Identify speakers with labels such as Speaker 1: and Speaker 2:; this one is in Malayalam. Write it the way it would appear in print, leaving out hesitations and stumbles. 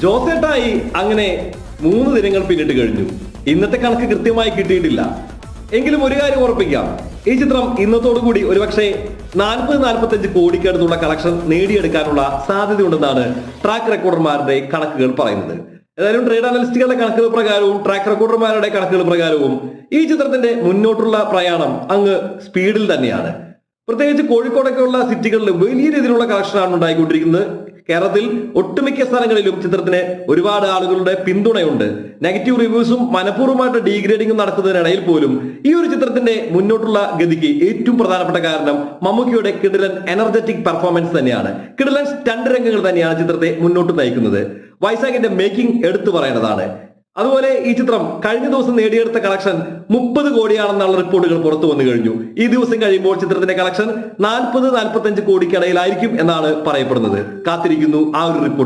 Speaker 1: ജോസേട്ടായി അങ്ങനെ 3 ദിനങ്ങൾ പിന്നിട്ട് കഴിഞ്ഞു. ഇന്നത്തെ കണക്ക് കൃത്യമായി കിട്ടിയിട്ടില്ല. എങ്കിലും ഒരു കാര്യം ഉറപ്പിക്കാം, ഈ ചിത്രം ഇന്നത്തോടുകൂടി ഒരുപക്ഷെ 40-45 കോടിക്കടുത്തുള്ള കളക്ഷൻ നേടിയെടുക്കാനുള്ള സാധ്യതയുണ്ടെന്നാണ് ട്രാക്ക് റെക്കോർഡർമാരുടെ കണക്കുകൾ പറയുന്നത്. ഏതായാലും ട്രേഡ് അനലിസ്റ്റുകളുടെ കണക്കുകൾ പ്രകാരവും ട്രാക്ക് റെക്കോർഡർമാരുടെ കണക്കുകൾ പ്രകാരവും ഈ ചിത്രത്തിന്റെ മുന്നോട്ടുള്ള പ്രയാണം അങ്ങ് സ്പീഡിൽ തന്നെയാണ്. പ്രത്യേകിച്ച് കോഴിക്കോടൊക്കെയുള്ള സിറ്റികളിൽ വലിയ രീതിയിലുള്ള കളക്ഷനാണ് ഉണ്ടായിക്കൊണ്ടിരിക്കുന്നത്. കേരളത്തിൽ ഒട്ടുമിക്ക സ്ഥലങ്ങളിലും ചിത്രത്തിന് ഒരുപാട് ആളുകളുടെ പിന്തുണയുണ്ട്. നെഗറ്റീവ് റിവ്യൂസും മനഃപൂർവ്വമായിട്ട് ഡീഗ്രേഡിംഗും നടക്കുന്നതിനിടയിൽ പോലും ഈ ഒരു ചിത്രത്തിന്റെ മുന്നോട്ടുള്ള ഗതിക്ക് ഏറ്റവും പ്രധാനപ്പെട്ട കാരണം മമ്മൂക്കിയുടെ കിടിലൻ എനർജറ്റിക് പെർഫോമൻസ് തന്നെയാണ്. കിടിലൻ സ്റ്റണ്ട് രംഗങ്ങൾ തന്നെയാണ് ചിത്രത്തെ മുന്നോട്ട് നയിക്കുന്നത്. വൈശാഖിന്റെ മേക്കിംഗ് എടുത്തു പറയേണ്ടതാണ്. അതുപോലെ ഈ ചിത്രം കഴിഞ്ഞ ദിവസം നേടിയെടുത്ത കളക്ഷൻ 30 കോടിയാണെന്നുള്ള റിപ്പോർട്ടുകൾ പുറത്തു വന്നു കഴിഞ്ഞു. ഈ ദിവസം കഴിയുമ്പോൾ ചിത്രത്തിന്റെ കളക്ഷൻ 40-45 കോടിക്കിടയിലായിരിക്കും എന്നാണ് പറയപ്പെടുന്നത്. കാത്തിരിക്കുന്നു ആ ഒരു റിപ്പോർട്ട്.